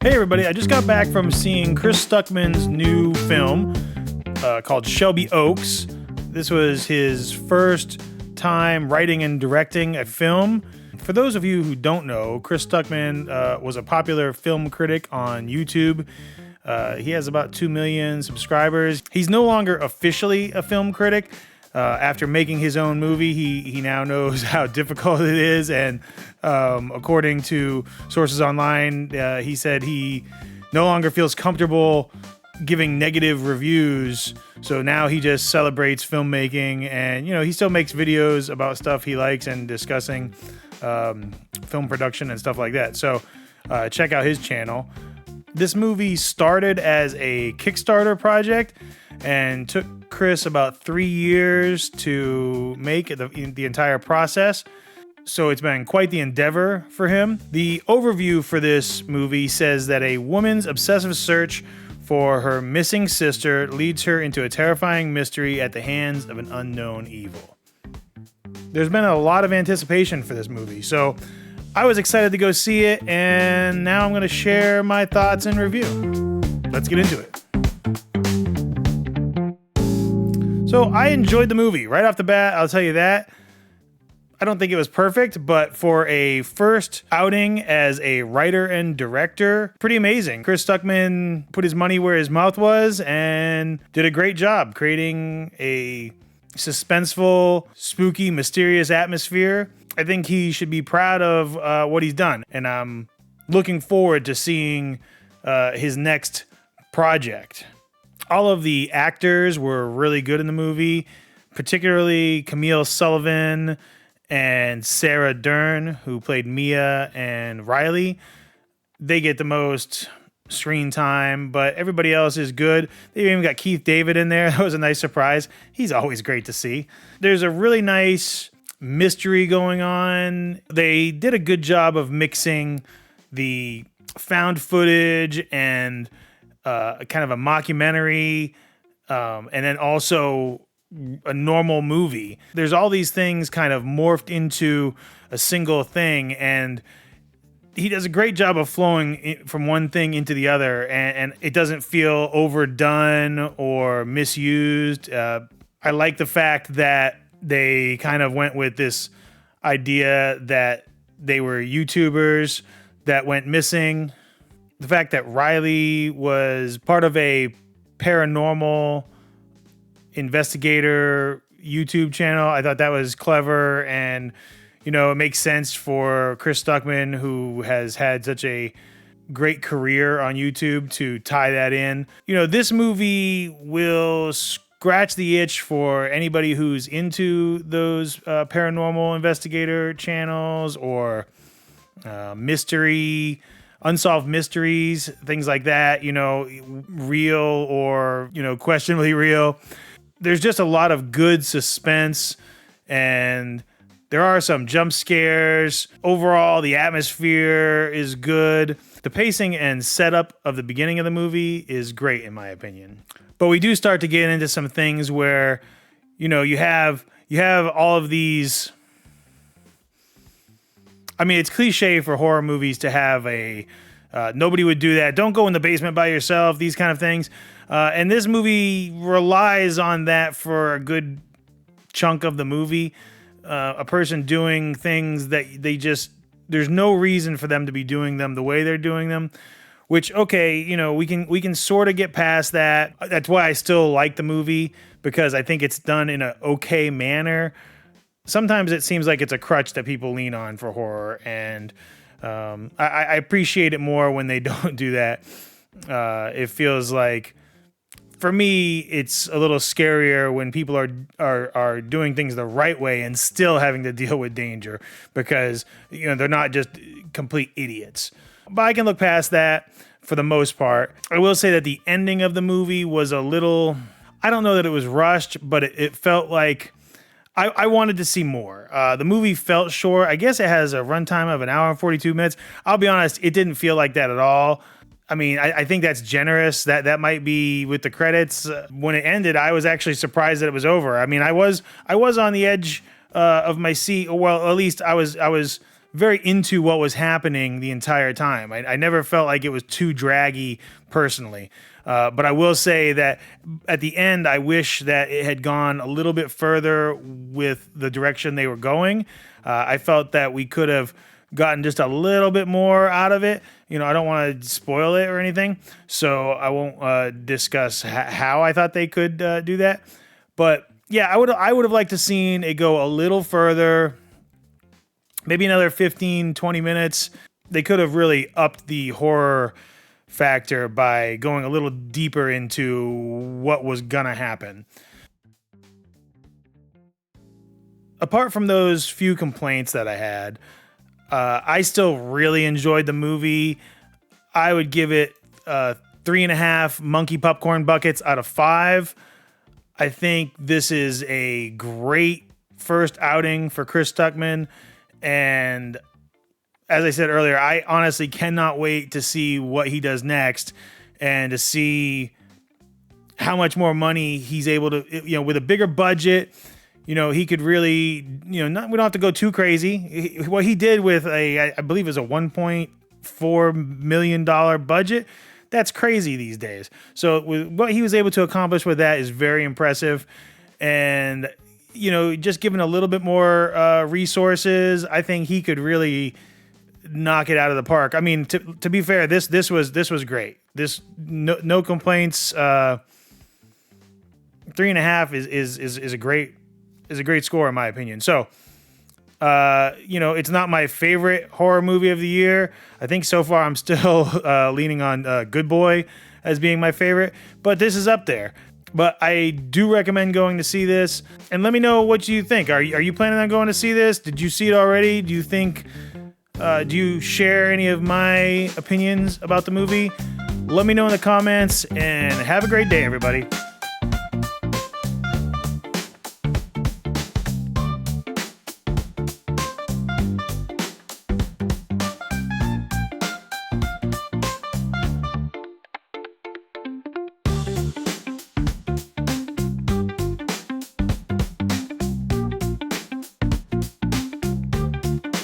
Hey everybody, I just got back from seeing Chris Stuckmann's new film called Shelby Oaks. This was his first time writing and directing a film. For those of you who don't know, Chris Stuckmann was a popular film critic on YouTube. He has about 2 million subscribers. He's no longer officially a film critic. After making his own movie, he now knows how difficult it is, and according to sources online, he said he no longer feels comfortable giving negative reviews, so now he just celebrates filmmaking, and he still makes videos about stuff he likes and discussing film production and stuff like that. So check out his channel. This movie started as a Kickstarter project and took Chris about 3 years to make the entire process. So it's been quite the endeavor for him. The overview for this movie says that a woman's obsessive search for her missing sister leads her into a terrifying mystery at the hands of an unknown evil. There's been a lot of anticipation for this movie, so I was excited to go see it, and now I'm going to share my thoughts and review. Let's get into it. So I enjoyed the movie right off the bat, I'll tell you that. I don't think it was perfect, but for a first outing as a writer and director, pretty amazing. Chris Stuckmann put his money where his mouth was and did a great job creating a suspenseful, spooky, mysterious atmosphere. I think he should be proud of what he's done, and I'm looking forward to seeing his next project. All of the actors were really good in the movie, particularly Camille Sullivan and Sarah Durn, who played Mia and Riley. They get the most screen time, but everybody else is good. They even got Keith David in there. That was a nice surprise. He's always great to see. There's a really nice mystery going on. They did a good job of mixing the found footage and kind of a mockumentary, and then also a normal movie. There's all these things kind of morphed into a single thing, and he does a great job of flowing from one thing into the other, and it doesn't feel overdone or misused. I like the fact that they kind of went with this idea that they were YouTubers that went missing. The fact that Riley was part of a paranormal investigator YouTube channel, I thought that was clever, and it makes sense for Chris Stuckmann, who has had such a great career on YouTube, to tie that in. This movie will scratch the itch for anybody who's into those paranormal investigator channels or unsolved mysteries, things like that, real or, questionably real. There's just a lot of good suspense, and there are some jump scares. Overall, the atmosphere is good. The pacing and setup of the beginning of the movie is great, in my opinion. But we do start to get into some things where, you have all of these. I mean, it's cliche for horror movies to have nobody would do that. Don't go in the basement by yourself, these kind of things. And this movie relies on that for a good chunk of the movie. A person doing things that there's no reason for them to be doing them the way they're doing them. Which, okay, we can sort of get past that. That's why I still like the movie, because I think it's done in an okay manner. Sometimes it seems like it's a crutch that people lean on for horror, and I appreciate it more when they don't do that. It feels like, for me, it's a little scarier when people are doing things the right way and still having to deal with danger, because they're not just complete idiots. But I can look past that for the most part. I will say that the ending of the movie was a little, I don't know that it was rushed, but it felt like I wanted to see more. The movie felt short. I guess it has a runtime of 1 hour and 42 minutes. I'll be honest, it didn't feel like that at all. I mean, I think that's generous. That might be with the credits. When it ended, I was actually surprised that it was over. I mean, I was on the edge of my seat. Well, at least I was very into what was happening the entire time. I never felt like it was too draggy personally. But I will say that at the end, I wish that it had gone a little bit further with the direction they were going. I felt that we could have gotten just a little bit more out of it. You know, I don't want to spoil it or anything, so I won't discuss how I thought they could do that. But yeah, I would have liked to seen it go a little further, maybe another 15, 20 minutes. They could have really upped the horror factor by going a little deeper into what was gonna happen. Apart from those few complaints that I had, I still really enjoyed the movie. I would give it 3.5 monkey popcorn buckets out of 5. I think this is a great first outing for Chris Stuckmann. And as I said earlier, I honestly cannot wait to see what he does next and to see how much more money he's able to, you know, with a bigger budget. You know, he could really, you know, we don't have to go too crazy. What he did with I believe it was a $1.4 million budget, that's crazy these days. So what he was able to accomplish with that is very impressive. And, you know, just given a little bit more resources, I think he could really knock it out of the park. I mean, to be fair, this was great. This no complaints. 3.5 is a great score in my opinion. So, you know, it's not my favorite horror movie of the year. I think so far I'm still leaning on Good Boy as being my favorite, but this is up there. But I do recommend going to see this, and let me know what you think. Are you planning on going to see this? Did you see it already? Do you think? Do you share any of my opinions about the movie? Let me know in the comments, and have a great day, everybody.